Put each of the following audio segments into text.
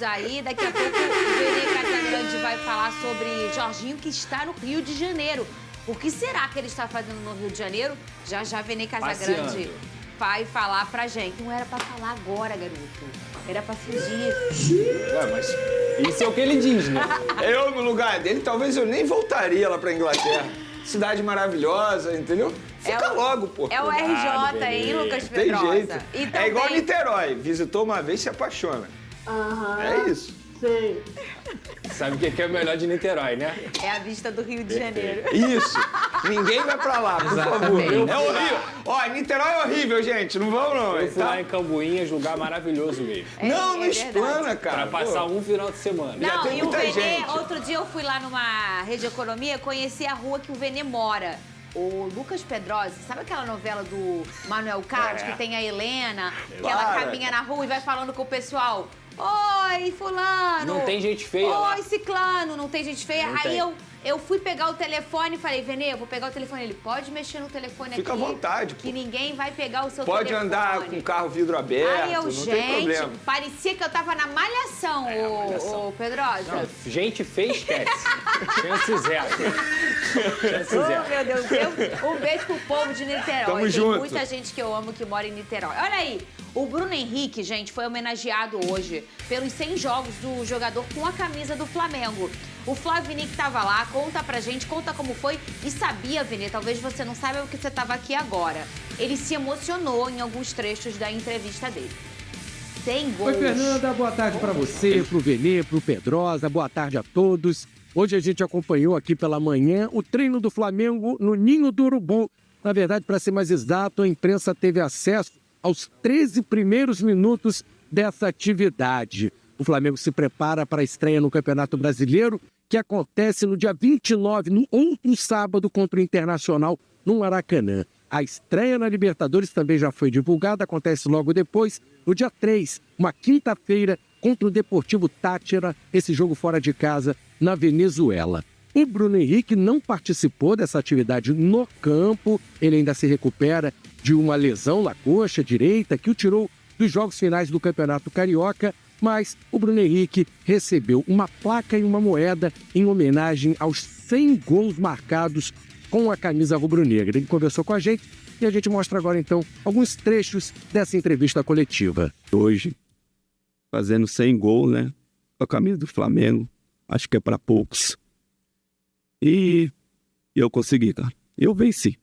Aí, daqui a pouco o Vene Casagrande vai falar sobre Jorginho, que está no Rio de Janeiro. O que será que ele está fazendo no Rio de Janeiro? Já Vene Casagrande vai falar pra gente. Não era pra falar agora, garoto. Era pra fugir. Ué, mas isso é o que ele diz, né? Eu, no lugar dele, talvez eu nem voltaria lá pra Inglaterra. Cidade maravilhosa, entendeu? Fica logo, pô. É o RJ, hein, Lucas Pedrosa? Tem jeito. E também... É igual Niterói. Visitou uma vez, se apaixona. É isso. Sei. Sabe o que é o melhor de Niterói, né? É a vista do Rio de Janeiro. Isso. Ninguém vai pra lá, por favor. É horrível. Ó, Niterói é horrível, gente. Não vão, não. Eu fui lá em Cambuinhas, lugar maravilhoso mesmo. Não explana, cara. Pra passar um final de semana. Não, e o Vene, outro dia eu fui lá numa Rede Economia, conheci a rua que o Vene mora. O Lucas Pedrosa, sabe aquela novela do Manuel Carlos, que tem a Helena, que ela caminha na rua e vai falando com o pessoal? Oi, fulano! Não tem gente feia lá. Oi, ciclano, não tem gente feia. Aí eu fui pegar o telefone e falei, Vene, eu vou pegar o telefone. Ele, pode mexer no telefone aqui. Fica à vontade. Que ninguém vai pegar o seu telefone. Pode andar com o carro vidro aberto, aí eu, não tem problema. Parecia que eu tava na Malhação, o Pedrosa. Não, gente feia, esquece. Chance zero. Chance zero. Oh, meu Deus. Um beijo pro povo de Niterói. Tamo tem junto. Muita gente que eu amo que mora em Niterói. Olha aí, o Bruno Henrique, gente, foi homenageado hoje pelos 100 jogos do jogador com a camisa do Flamengo. O Flávio Vini que tava lá, conta pra gente, conta como foi. E sabia, Vini, talvez você não saiba porque você tava aqui agora. Ele se emocionou em alguns trechos da entrevista dele. 100 gols. Oi, Fernanda, boa tarde pra você, pro Vene, pro Pedrosa, boa tarde a todos. Hoje a gente acompanhou aqui pela manhã o treino do Flamengo no Ninho do Urubu. Na verdade, para ser mais exato, a imprensa teve acesso aos 13 primeiros minutos dessa atividade. O Flamengo se prepara para a estreia no Campeonato Brasileiro, que acontece no dia 29, no outro sábado, contra o Internacional, no Maracanã. A estreia na Libertadores também já foi divulgada, acontece logo depois, no dia 3, uma quinta-feira, contra o Deportivo Táchira, esse jogo fora de casa, na Venezuela. O Bruno Henrique não participou dessa atividade no campo, ele ainda se recupera de uma lesão na coxa direita que o tirou dos jogos finais do Campeonato Carioca, mas o Bruno Henrique recebeu uma placa e uma moeda em homenagem aos 100 gols marcados com a camisa rubro-negra. Ele conversou com a gente e a gente mostra agora, então, alguns trechos dessa entrevista coletiva. Hoje, fazendo 100 gols, né? Com a camisa do Flamengo, acho que é para poucos. E eu consegui, cara. Eu venci.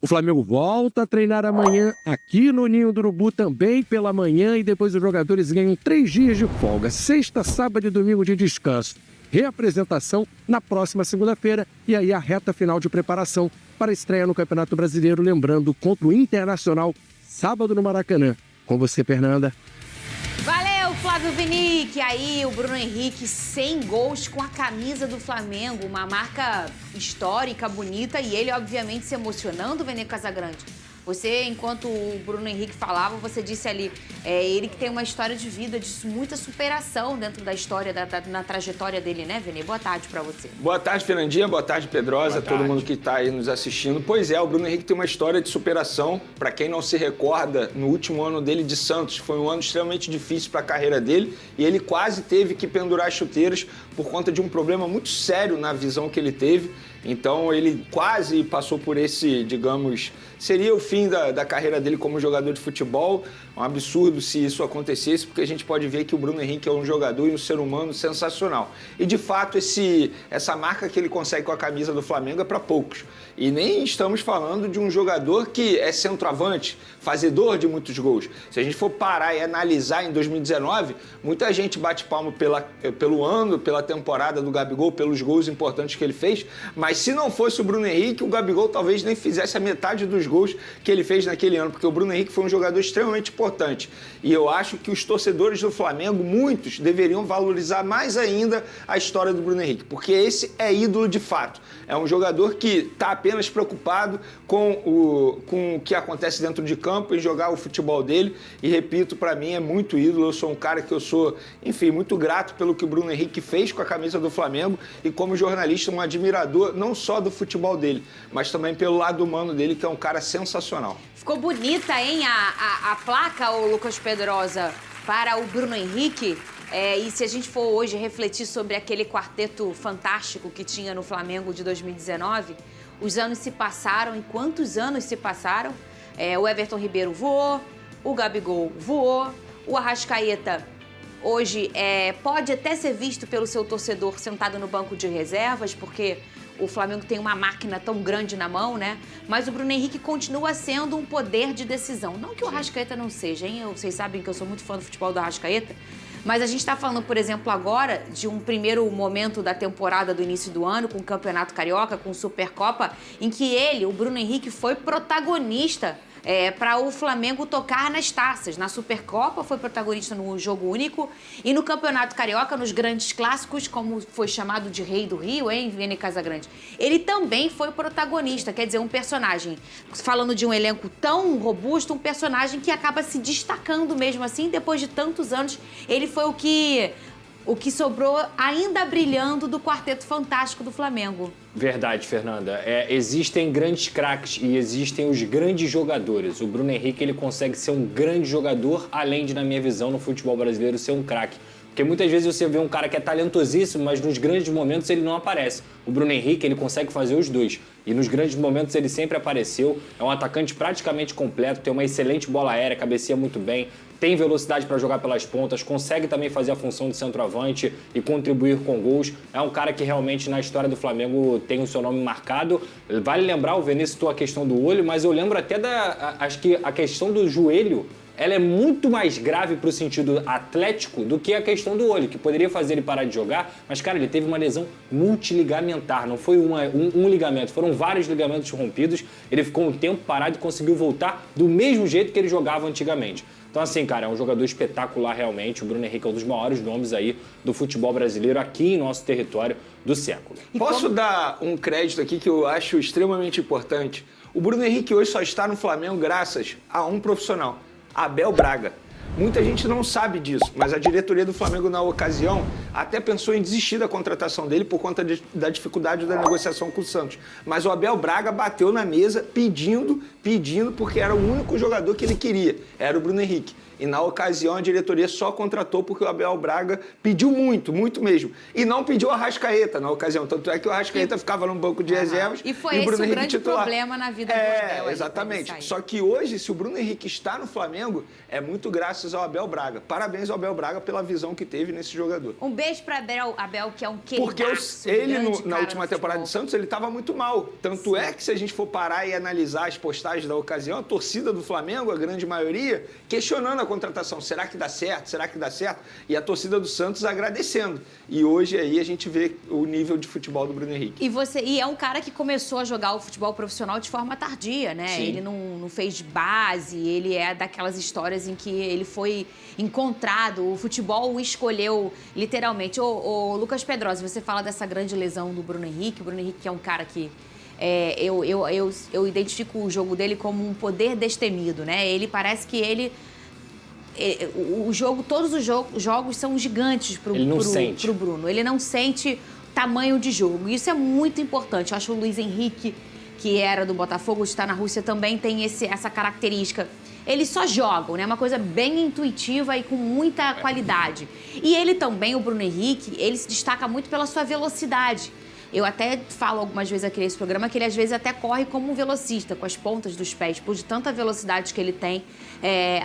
O Flamengo volta a treinar amanhã aqui no Ninho do Urubu também pela manhã e depois os jogadores ganham 3 dias de folga, sexta, sábado e domingo de descanso. Reapresentação na próxima segunda-feira e aí a reta final de preparação para a estreia no Campeonato Brasileiro, lembrando, contra o Internacional, sábado no Maracanã. Com você, Fernanda. Valeu, Flávio Vini, que aí o Bruno Henrique 100 gols com a camisa do Flamengo, uma marca histórica, bonita, e ele obviamente se emocionando, Vene Casagrande. Você, enquanto o Bruno Henrique falava, você disse ali, ele que tem uma história de vida, de muita superação dentro da história, na trajetória dele, né, Vene? Boa tarde pra você. Boa tarde, Fernandinha. Boa tarde, Pedrosa, todo mundo que tá aí nos assistindo. Pois é, o Bruno Henrique tem uma história de superação. Pra quem não se recorda, no último ano dele de Santos, foi um ano extremamente difícil pra carreira dele e ele quase teve que pendurar as chuteiras por conta de um problema muito sério na visão que ele teve. Então ele quase passou por esse, digamos, seria o fim da carreira dele como jogador de futebol. É um absurdo se isso acontecesse, porque a gente pode ver que o Bruno Henrique é um jogador e um ser humano sensacional. E de fato essa marca que ele consegue com a camisa do Flamengo é para poucos. E nem estamos falando de um jogador que é centroavante, fazedor de muitos gols. Se a gente for parar e analisar em 2019, muita gente bate palmo pelo ano, pela temporada do Gabigol, pelos gols importantes que ele fez, mas se não fosse o Bruno Henrique, o Gabigol talvez nem fizesse a metade dos gols que ele fez naquele ano, porque o Bruno Henrique foi um jogador extremamente importante. E eu acho que os torcedores do Flamengo, muitos, deveriam valorizar mais ainda a história do Bruno Henrique, porque esse é ídolo de fato. É um jogador que está apenas preocupado com o que acontece dentro de campo e jogar o futebol dele. E repito, para mim é muito ídolo. Eu sou um cara que eu sou, enfim, muito grato pelo que o Bruno Henrique fez com a camisa do Flamengo e como jornalista, um admirador não só do futebol dele, mas também pelo lado humano dele, que é um cara sensacional. Ficou bonita, hein, a placa, o Lucas Pedrosa, para o Bruno Henrique. E se a gente for hoje refletir sobre aquele quarteto fantástico que tinha no Flamengo de 2019, os anos se passaram, e quantos anos se passaram? O Everton Ribeiro voou, o Gabigol voou, o Arrascaeta hoje pode até ser visto pelo seu torcedor sentado no banco de reservas, porque o Flamengo tem uma máquina tão grande na mão, né? Mas o Bruno Henrique continua sendo um poder de decisão. Não que o Arrascaeta não seja, hein? Vocês sabem que eu sou muito fã do futebol do Arrascaeta. Mas a gente está falando, por exemplo, agora de um primeiro momento da temporada do início do ano, com o Campeonato Carioca, com Supercopa, em que ele, o Bruno Henrique, foi protagonista para o Flamengo tocar nas taças. Na Supercopa foi protagonista no jogo único e no Campeonato Carioca, nos grandes clássicos, como foi chamado de Rei do Rio, hein, Vene Casagrande? Ele também foi protagonista, quer dizer, um personagem, falando de um elenco tão robusto, um personagem que acaba se destacando mesmo assim, depois de tantos anos. Ele foi o que sobrou ainda brilhando do quarteto fantástico do Flamengo. Verdade, Fernanda. Existem grandes craques e existem os grandes jogadores. O Bruno Henrique, ele consegue ser um grande jogador, além de, na minha visão, no futebol brasileiro, ser um craque. Porque muitas vezes você vê um cara que é talentosíssimo, mas nos grandes momentos ele não aparece. O Bruno Henrique, ele consegue fazer os dois. E nos grandes momentos ele sempre apareceu. É um atacante praticamente completo, tem uma excelente bola aérea, cabeceia muito bem, tem velocidade para jogar pelas pontas, consegue também fazer a função de centroavante e contribuir com gols. É um cara que realmente na história do Flamengo tem o seu nome marcado. Vale lembrar, o Vene citou a questão do olho, mas eu lembro até acho que a questão do joelho, ela é muito mais grave para o sentido atlético do que a questão do olho, que poderia fazer ele parar de jogar, mas, cara, ele teve uma lesão multiligamentar, não foi um ligamento, foram vários ligamentos rompidos, ele ficou um tempo parado e conseguiu voltar do mesmo jeito que ele jogava antigamente. Então, assim, cara, é um jogador espetacular realmente, o Bruno Henrique é um dos maiores nomes aí do futebol brasileiro aqui em nosso território do século. Posso dar um crédito aqui que eu acho extremamente importante? O Bruno Henrique hoje só está no Flamengo graças a um profissional, Abel Braga. Muita gente não sabe disso, mas a diretoria do Flamengo, na ocasião, até pensou em desistir da contratação dele por conta da dificuldade da negociação com o Santos. Mas o Abel Braga bateu na mesa pedindo, porque era o único jogador que ele queria, era o Bruno Henrique. E na ocasião a diretoria só contratou porque o Abel Braga pediu muito, muito mesmo. E não pediu o Arrascaeta na ocasião. Tanto é que o Arrascaeta ficava no banco de reservas e foi e o Bruno esse o Henrique grande titular. problema na vida do Abel. Exatamente. Só que hoje, se o Bruno Henrique está no Flamengo, é muito graças ao Abel Braga. Parabéns ao Abel Braga pela visão que teve nesse jogador. Um beijo para Abel, que é um queridaço. Porque ele, na última temporada de Santos, ele estava muito mal. Tanto é que se a gente for parar e analisar as postagens da ocasião, a torcida do Flamengo, a grande maioria, questionando a contratação. Será que dá certo? Será que dá certo? E a torcida do Santos agradecendo. E hoje aí a gente vê o nível de futebol do Bruno Henrique. E é um cara que começou a jogar o futebol profissional de forma tardia, né? Sim. Ele não fez de base, ele é daquelas histórias em que ele foi encontrado, o futebol o escolheu literalmente. Ô, Lucas Pedrosa, você fala dessa grande lesão do Bruno Henrique. O Bruno Henrique é um cara que eu identifico o jogo dele como um poder destemido, né? Ele parece que todos os jogos são gigantes pro Bruno. Ele não sente tamanho de jogo. Isso é muito importante. Eu acho que o Luiz Henrique, que era do Botafogo, está na Rússia, também tem essa característica. Eles só jogam, né? Uma coisa bem intuitiva e com muita qualidade. E ele também, o Bruno Henrique, ele se destaca muito pela sua velocidade. Eu até falo algumas vezes aqui nesse programa que ele às vezes até corre como um velocista, com as pontas dos pés, por de tanta velocidade que ele tem,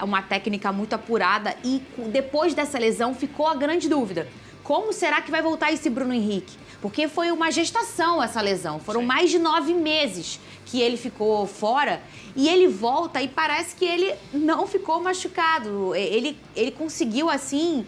uma técnica muito apurada. E depois dessa lesão ficou a grande dúvida: como será que vai voltar esse Bruno Henrique? Porque foi uma gestação essa lesão, foram mais de 9 meses que ele ficou fora e ele volta e parece que ele não ficou machucado. Ele conseguiu, assim,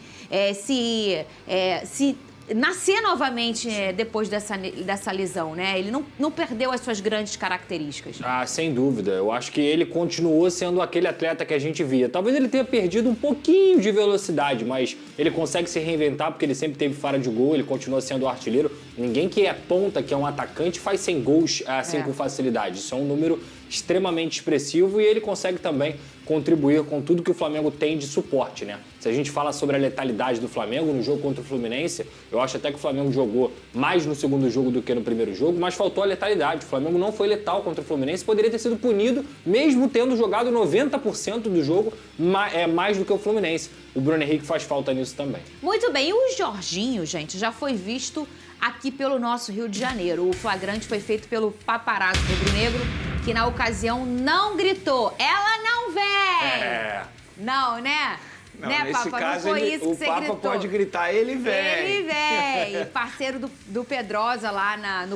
se nascer novamente depois dessa lesão, né? Ele não perdeu as suas grandes características. Ah, sem dúvida. Eu acho que ele continuou sendo aquele atleta que a gente via. Talvez ele tenha perdido um pouquinho de velocidade, mas ele consegue se reinventar porque ele sempre teve fora de gol, ele continua sendo o artilheiro. Ninguém que é ponta, que é um atacante, faz 100 gols assim com facilidade. Isso é um número extremamente expressivo e ele consegue também contribuir com tudo que o Flamengo tem de suporte, né? Se a gente fala sobre a letalidade do Flamengo no jogo contra o Fluminense, eu acho até que o Flamengo jogou mais no segundo jogo do que no primeiro jogo, mas faltou a letalidade. O Flamengo não foi letal contra o Fluminense, poderia ter sido punido, mesmo tendo jogado 90% do jogo mais do que o Fluminense. O Bruno Henrique faz falta nisso também. Muito bem, e o Jorginho, gente, já foi visto aqui pelo nosso Rio de Janeiro. O flagrante foi feito pelo paparazzo rubro-negro, que na ocasião não gritou, ela não vem! Não, né? Não, né, nesse Papa? caso, Não foi isso que você Papa gritou. pode gritar, ele vem. Ele vem. Parceiro do Pedrosa lá na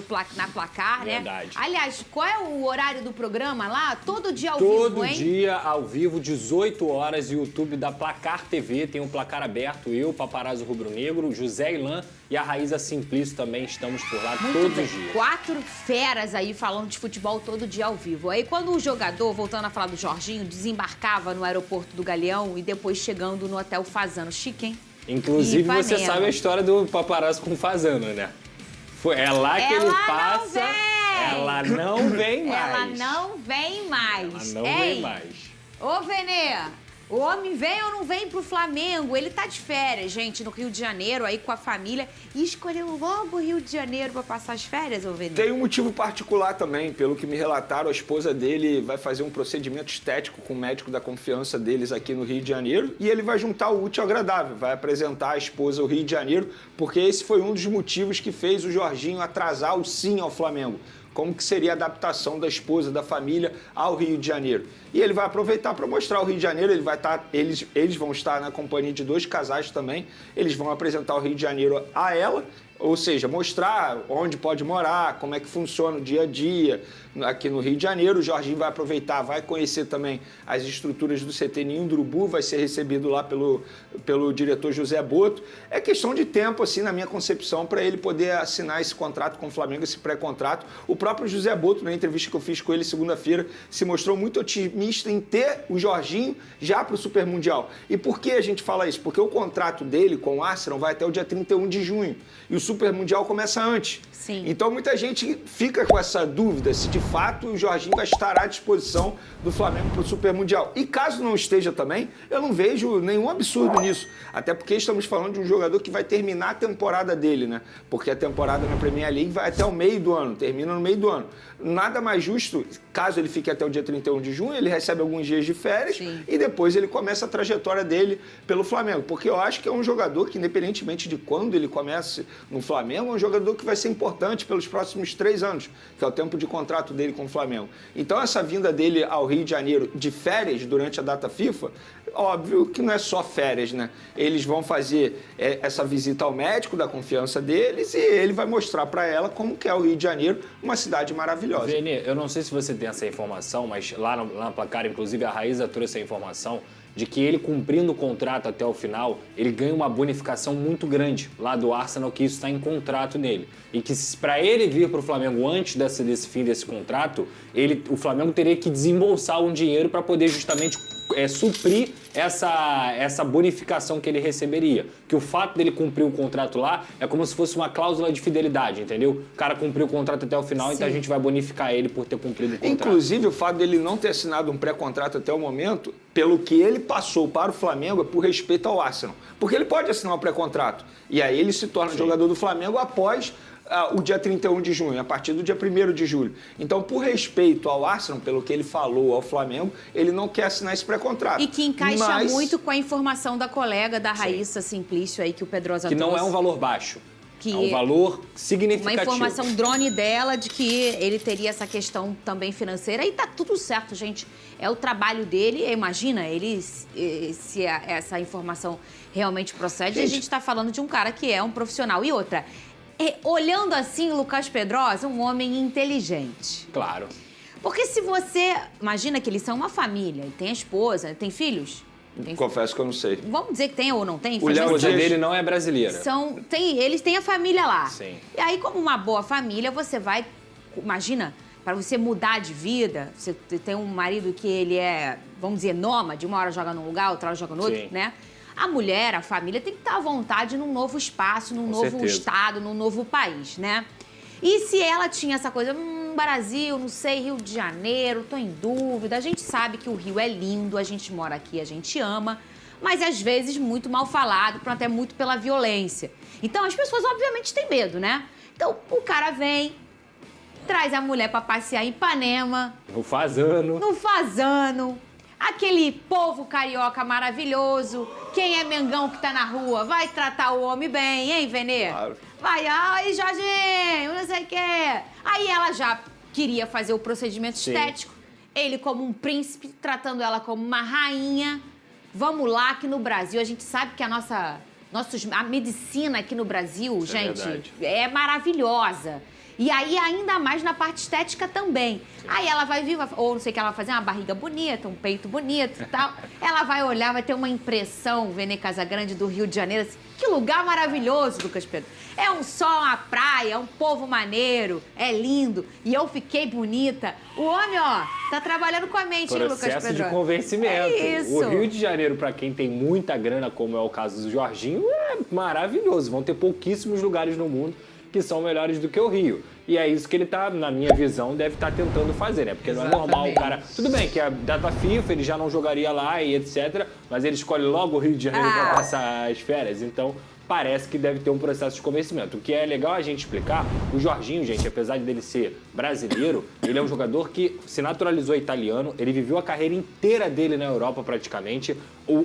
Placar, né? Verdade. Aliás, qual é o horário do programa lá? Todo dia ao Todo vivo, hein? dia ao vivo, 18 horas, YouTube da Placar TV. Tem o Placar aberto, eu, Paparazzo Rubro-Negro, José Ilan e a Raíza Simplício também estamos por lá todos os dias. 4 feras aí falando de futebol todo dia ao vivo. Aí quando o jogador, voltando a falar do Jorginho, desembarcava no aeroporto do Galeão e depois chegando no Hotel Fazano. Chique, hein? Inclusive, Ipanema. você sabe a história do paparazzo com o Fazano, né? É lá que ele passa. Ela não vem mais. Ela não vem mais. Ela não vem mais. Ô, Venê, o homem vem ou não vem pro Flamengo? Ele tá de férias, gente, no Rio de Janeiro, aí com a família, e escolheu logo o Rio de Janeiro pra passar as férias, ô Venê? Tem um motivo particular também, pelo que me relataram, a esposa dele vai fazer um procedimento estético com o médico da confiança deles aqui no Rio de Janeiro e ele vai juntar o útil ao agradável, vai apresentar a esposa ao Rio de Janeiro, porque esse foi um dos motivos que fez o Jorginho atrasar o sim ao Flamengo. Como que seria a adaptação da esposa, da família ao Rio de Janeiro. E ele vai aproveitar para mostrar o Rio de Janeiro, eles vão estar na companhia de 2 casais também, eles vão apresentar o Rio de Janeiro a ela, ou seja, mostrar onde pode morar, como é que funciona o dia a dia aqui no Rio de Janeiro. O Jorginho vai aproveitar, vai conhecer também as estruturas do CT Ninho do Urubu, vai ser recebido lá pelo diretor José Boto. É questão de tempo, assim, na minha concepção, para ele poder assinar esse contrato com o Flamengo, esse pré-contrato. O próprio José Boto, na entrevista que eu fiz com ele segunda-feira, se mostrou muito otimista em ter o Jorginho já para o Super Mundial. E por que a gente fala isso? Porque o contrato dele com o Arsenal vai até o dia 31 de junho. E o Super Mundial começa antes. Sim. Então muita gente fica com essa dúvida se de fato o Jorginho vai estar à disposição do Flamengo para o Super Mundial. E caso não esteja também, eu não vejo nenhum absurdo nisso. Até porque estamos falando de um jogador que vai terminar a temporada dele, né? Porque a temporada na Premier League vai até o meio do ano, termina no meio do ano. Nada mais justo, caso ele fique até o dia 31 de junho, ele recebe alguns dias de férias. Sim. E depois ele começa a trajetória dele pelo Flamengo. Porque eu acho que é um jogador que, independentemente de quando ele comece no Flamengo, é um jogador que vai ser importante pelos próximos 3 anos, que é o tempo de contrato dele com o Flamengo. Então essa vinda dele ao Rio de Janeiro de férias durante a data FIFA, óbvio que não é só férias, né? Eles vão fazer essa visita ao médico da confiança deles e ele vai mostrar para ela como que é o Rio de Janeiro, uma cidade maravilhosa. Vene, eu não sei se você tem essa informação, mas lá na Placar, inclusive, a Raíza trouxe essa informação de que ele, cumprindo o contrato até o final, ele ganha uma bonificação muito grande lá do Arsenal, que isso está em contrato dele. E que para ele vir para o Flamengo antes desse fim desse contrato, o Flamengo teria que desembolsar um dinheiro para poder justamente suprir essa bonificação que ele receberia. Que o fato dele cumprir o contrato lá é como se fosse uma cláusula de fidelidade, entendeu? O cara cumpriu o contrato até o final, Sim. Então a gente vai bonificar ele por ter cumprido o contrato. Inclusive, o fato dele não ter assinado um pré-contrato até o momento, pelo que ele passou para o Flamengo, é por respeito ao Arsenal. Porque ele pode assinar um pré-contrato. E aí ele se torna jogador do Flamengo após o dia 31 de junho, a partir do dia 1º de julho. Então, por respeito ao Arsenal, pelo que ele falou ao Flamengo, ele não quer assinar esse pré-contrato. E que encaixa muito com a informação da colega da Raíssa Simplício aí, que o Pedrosa trouxe. Que não é um valor baixo. É um valor significativo. Uma informação drone dela de que ele teria essa questão também financeira. E tá tudo certo, gente. É o trabalho dele. Imagina, se essa informação realmente procede, gente, a gente tá falando de um cara que é um profissional. E outra, olhando assim, o Lucas Pedrosa, um homem inteligente. Claro. Porque se você... Imagina que eles são uma família, e tem a esposa, tem filhos. Confesso que eu não sei. Vamos dizer que tem ou não tem? A esposa dele não é brasileira. Eles têm a família lá. Sim. E aí, como uma boa família, você vai... Imagina, para você mudar de vida, você tem um marido que ele é, vamos dizer, nômade, uma hora joga num lugar, outra hora joga no outro, Sim. né? A mulher, a família, tem que estar à vontade num novo espaço, num novo certeza. estado, num novo país, né? E se ela tinha essa coisa, Brasil, não sei, Rio de Janeiro, tô em dúvida. A gente sabe que o Rio é lindo, a gente mora aqui, a gente ama, mas às vezes muito mal falado, até muito pela violência. Então as pessoas obviamente têm medo, né? Então o cara vem, traz a mulher pra passear em Ipanema. No Fazano. Aquele povo carioca maravilhoso. Quem é Mengão que tá na rua vai tratar o homem bem, hein, Venê? Claro. Vai, ai, Jorginho, não sei o quê. Aí ela já queria fazer o procedimento estético. Ele como um príncipe, tratando ela como uma rainha. Vamos lá, que no Brasil a gente sabe que a medicina aqui no Brasil, gente, é maravilhosa. E aí, ainda mais na parte estética também. Aí ela vai vir, ou não sei o que ela vai fazer, uma barriga bonita, um peito bonito e tal. Ela vai olhar, vai ter uma impressão, Venê Casagrande do Rio de Janeiro. Assim, que lugar maravilhoso, Lucas Pedro. É um sol, uma praia, um povo maneiro, é lindo. E eu fiquei bonita. O homem, ó, tá trabalhando com a mente, hein, Lucas Pedro? Processo de convencimento. É isso. O Rio de Janeiro, pra quem tem muita grana, como é o caso do Jorginho, é maravilhoso. Vão ter pouquíssimos lugares no mundo que são melhores do que o Rio. E é isso que ele tá, na minha visão, deve estar tentando fazer, né? Porque não é normal o cara... Tudo bem que a data FIFA, ele já não jogaria lá e etc. Mas ele escolhe logo o Rio de Janeiro para passar as férias. Então, parece que deve ter um processo de convencimento. O que é legal a gente explicar, o Jorginho, gente, apesar dele ser brasileiro, ele é um jogador que se naturalizou italiano, ele viveu a carreira inteira dele na Europa praticamente.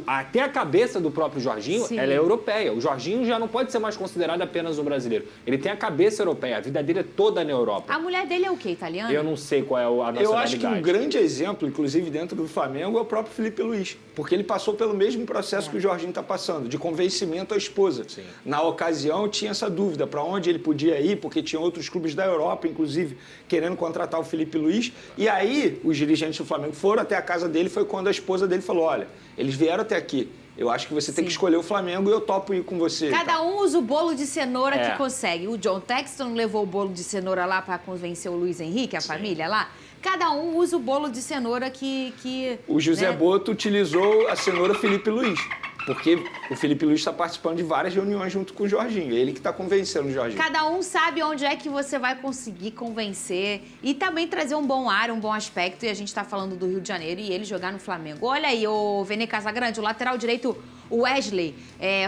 Até a cabeça do próprio Jorginho, ela é europeia. O Jorginho já não pode ser mais considerado apenas um brasileiro. Ele tem a cabeça europeia, a vida dele é toda na Europa. A mulher dele é o quê? Italiana? Eu não sei qual é a nacionalidade. Eu acho que um grande exemplo, inclusive dentro do Flamengo, é o próprio Felipe Luiz. Porque ele passou pelo mesmo processo que o Jorginho está passando, de convencimento à esposa. Sim. Na ocasião, tinha essa dúvida para onde ele podia ir, porque tinha outros clubes da Europa, inclusive, querendo contratar o Felipe Luiz. E aí, os dirigentes do Flamengo foram até a casa dele, foi quando a esposa dele falou, olha, eles vieram até aqui. Eu acho que você tem que escolher o Flamengo e eu topo ir com você. Cada um usa o bolo de cenoura que consegue. O John Texton levou o bolo de cenoura lá para convencer o Luiz Henrique, a família lá. Cada um usa o bolo de cenoura que o José Boto utilizou a cenoura Felipe Luiz. Porque o Felipe Luiz está participando de várias reuniões junto com o Jorginho. É ele que está convencendo o Jorginho. Cada um sabe onde é que você vai conseguir convencer e também trazer um bom ar, um bom aspecto. E a gente está falando do Rio de Janeiro e ele jogar no Flamengo. Olha aí, o Venê Casagrande, o lateral direito, o Wesley,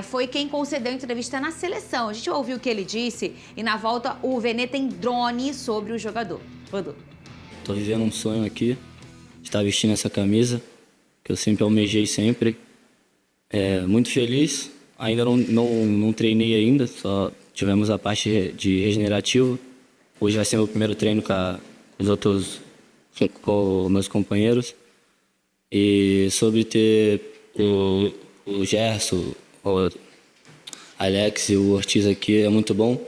foi quem concedeu entrevista na seleção. A gente ouviu o que ele disse e na volta o Venê tem drone sobre o jogador. Rodou. Tô vivendo um sonho aqui, estar vestindo essa camisa, que eu sempre almejei sempre. Muito feliz, ainda não treinei ainda, só tivemos a parte de regenerativo. Hoje vai ser meu primeiro treino com meus companheiros. E sobre ter o Gerson, o Alex e o Ortiz aqui é muito bom.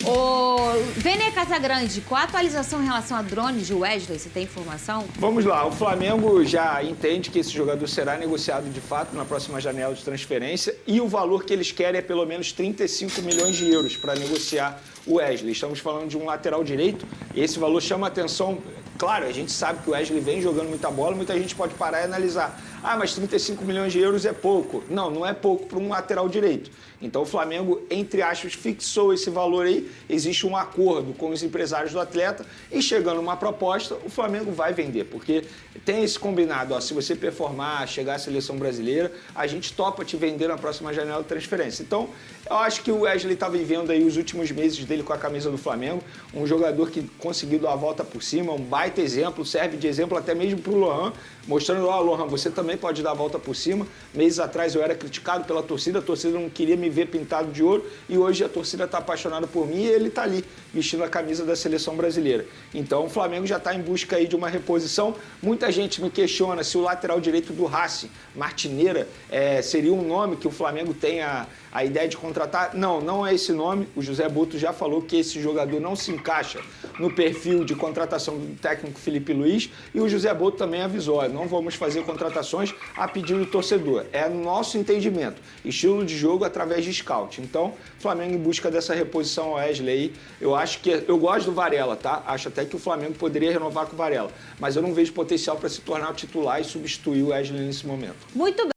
Ô, Venê Casagrande, qual a atualização em relação a drones de Wesley? Você tem informação? Vamos lá, o Flamengo já entende que esse jogador será negociado de fato na próxima janela de transferência e o valor que eles querem é pelo menos 35 milhões de euros para negociar o Wesley. Estamos falando de um lateral direito e esse valor chama a atenção. Claro, a gente sabe que o Wesley vem jogando muita bola, muita gente pode parar e analisar. Ah, mas 35 milhões de euros é pouco. Não, não é pouco para um lateral direito. Então o Flamengo, entre aspas, fixou esse valor aí. Existe um acordo com os empresários do atleta e chegando uma proposta, o Flamengo vai vender. Porque tem esse combinado, ó, se você performar, chegar à seleção brasileira, a gente topa te vender na próxima janela de transferência. Então, eu acho que o Wesley está vivendo aí os últimos meses dele com a camisa do Flamengo. Um jogador que conseguiu dar a volta por cima, um baita exemplo, serve de exemplo até mesmo para o Lohan, mostrando, ó, Lohan, você também pode dar a volta por cima. Meses atrás eu era criticado pela torcida, a torcida não queria me ver pintado de ouro e hoje a torcida está apaixonada por mim e ele está ali, vestindo a camisa da seleção brasileira. Então o Flamengo já está em busca aí de uma reposição. Muita gente me questiona se o lateral direito do Racing, Martineira, seria um nome que o Flamengo tem a ideia de contratar. Não, não é esse nome. O José Boto já falou que esse jogador não se encaixa no perfil de contratação do técnico Felipe Luiz e o José Boto também avisou, não vamos fazer contratações a pedido do torcedor. É nosso entendimento, estilo de jogo através de scout. Então, Flamengo em busca dessa reposição ao Wesley aí. Eu acho que, eu gosto do Varela, tá? Acho até que o Flamengo poderia renovar com o Varela, mas eu não vejo potencial para se tornar o titular e substituir o Wesley nesse momento. Muito bem.